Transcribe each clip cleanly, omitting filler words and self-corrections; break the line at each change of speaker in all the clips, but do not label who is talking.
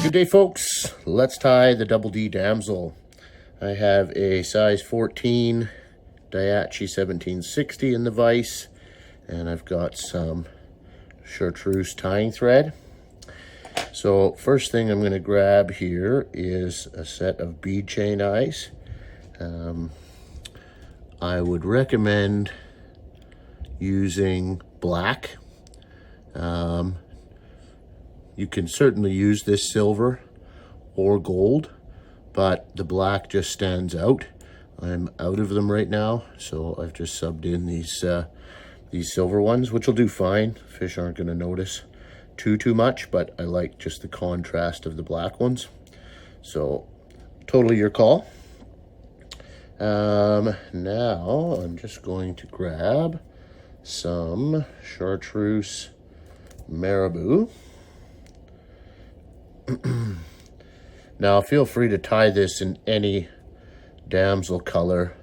Good day, folks. Let's tie the Double D Damsel. I have a size 14 Daihatchi 1760 in the vise, and I've got some chartreuse tying thread. So first thing I'm going to grab here is a set of bead chain eyes. I would recommend using black. You can certainly use this silver or gold, but the black just stands out. I'm out of them right now, so I've just subbed in these silver ones, which will do fine. Fish aren't going to notice too much, but I like just the contrast of the black ones. So totally your call. Now I'm just going to grab some chartreuse marabou. Now feel free to tie this in any damsel color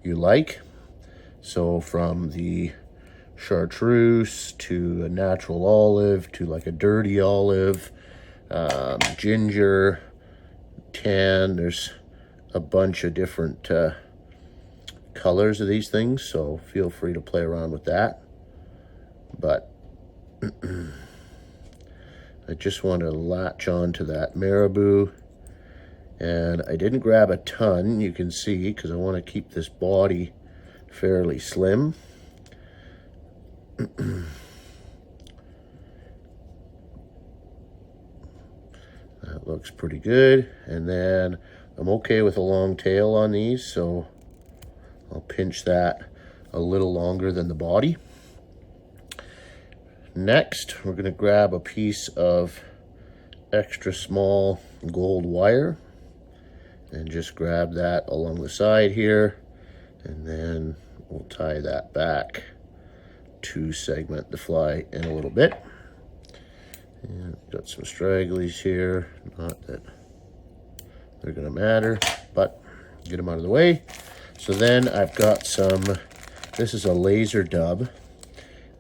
you like. So from the chartreuse to a natural olive to like a dirty olive, ginger, tan. There's a bunch of different colors of these things, so feel free to play around with that. But I just want to latch on to that marabou, and I didn't grab a ton, you can see, because I want to keep this body fairly slim. That looks pretty good. And then I'm okay with a long tail on these, so I'll pinch that a little longer than the body. Next, we're going to grab a piece of extra small gold wire and just grab that along the side here, and then we'll tie that back to segment the fly in a little bit. And got some stragglies here, not that they're going to matter, but get them out of the way. So then I've got some, this is a laser dub.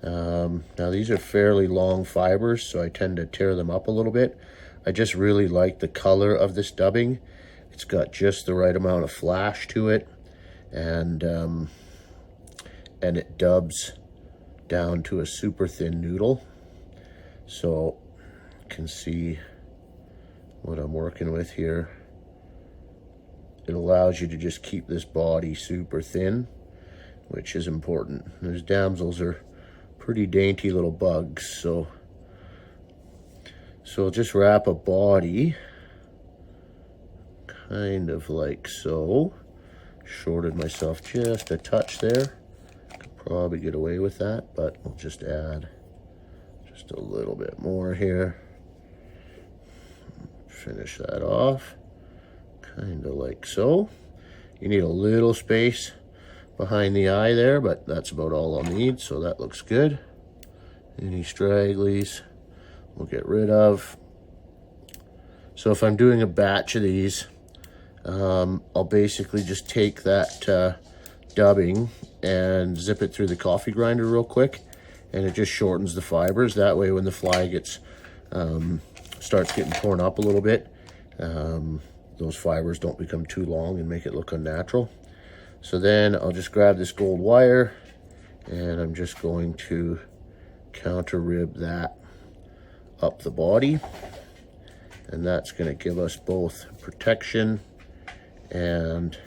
Now these are fairly long fibers, so I tend to tear them up a little bit. I just really like the color of this dubbing. It's got just the right amount of flash to it, and it dubs down to a super thin noodle. So you can see what I'm working with here. It allows you to just keep this body super thin, which is important. Those damsels are pretty dainty little bugs, so I'll just wrap a body kind of like so. Shorted myself just a touch there. Could probably get away with that, but we'll just add just a little bit more here. Finish that off kind of like so. You need a little space behind the eye there, but that's about all I'll need, so that looks good. Any stragglies we'll get rid of. So if I'm doing a batch of these, I'll basically just take that dubbing and zip it through the coffee grinder real quick, and it just shortens the fibers. That way when the fly gets starts getting torn up a little bit, those fibers don't become too long and make it look unnatural. So then I'll just grab this gold wire, and I'm just going to counter rib that up the body, and that's going to give us both protection and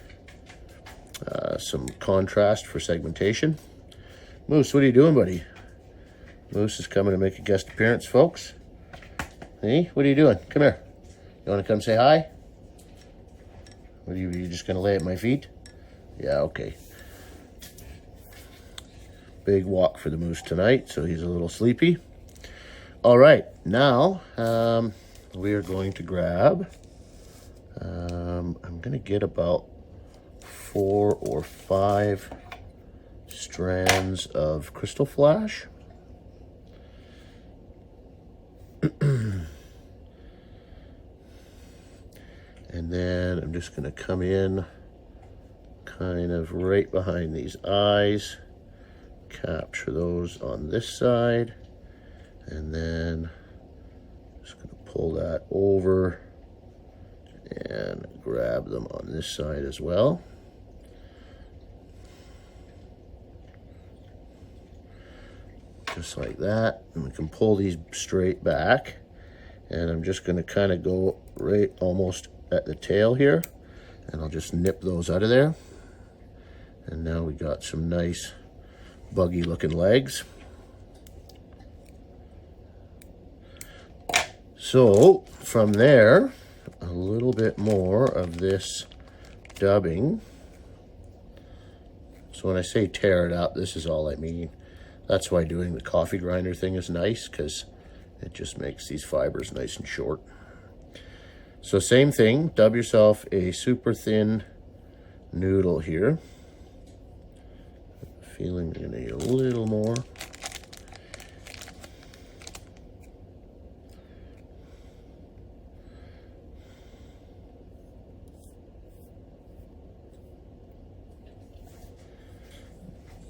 some contrast for segmentation. Moose, what are you doing, buddy? Moose is coming to make a guest appearance, folks. Hey, what are you doing? Come here. You want to come say hi? What are you just going to lay at my feet? Yeah, okay. Big walk for the moose tonight, so he's a little sleepy. All right, now we are going to grab, I'm going to get about 4 or 5 strands of crystal flash. And then I'm just going to come in kind of right behind these eyes, capture those on this side, and then just going to pull that over and grab them on this side as well. Just like that. And we can pull these straight back. And I'm just going to kind of go right almost at the tail here. And I'll just nip those out of there. And now we got some nice buggy looking legs. So from there, a little bit more of this dubbing. So when I say tear it up, this is all I mean. That's why doing the coffee grinder thing is nice, because it just makes these fibers nice and short. So same thing, dub yourself a super thin noodle here. Feeling you're gonna need a little more.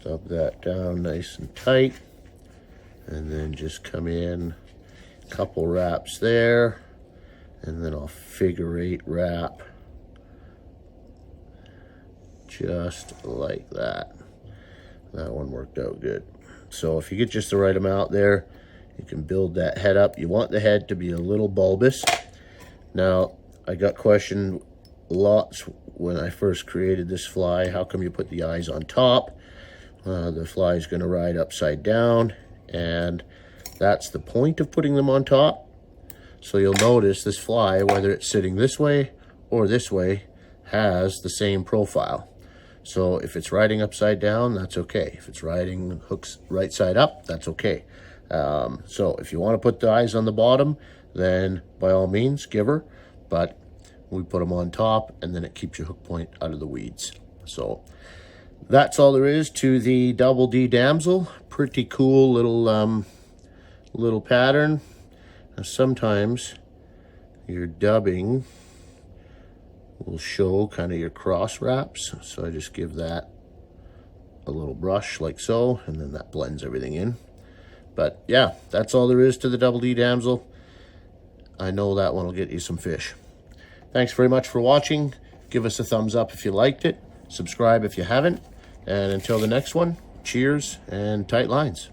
Dub that down nice and tight, and then just come in a couple wraps there, and then I'll figure 8 wrap just like that. That one worked out good. So if you get just the right amount there, you can build that head up. You want the head to be a little bulbous. Now, I got questioned lots when I first created this fly. How come you put the eyes on top? The fly is going to ride upside down, and that's the point of putting them on top. So you'll notice this fly, whether it's sitting this way or this way, has the same profile. So if it's riding upside down, that's okay. If it's riding hooks right side up, that's okay. So if you want to put the eyes on the bottom, then by all means, give her. But we put them on top, and then it keeps your hook point out of the weeds. So that's all there is to the Double D Damsel. Pretty cool little pattern. Now, sometimes your dubbing will show kind of your cross wraps. So I just give that a little brush like so, and then that blends everything in. But yeah, that's all there is to the Double D Damsel. I know that one will get you some fish. Thanks very much for watching. Give us a thumbs up if you liked it. Subscribe if you haven't. And until the next one, cheers and tight lines.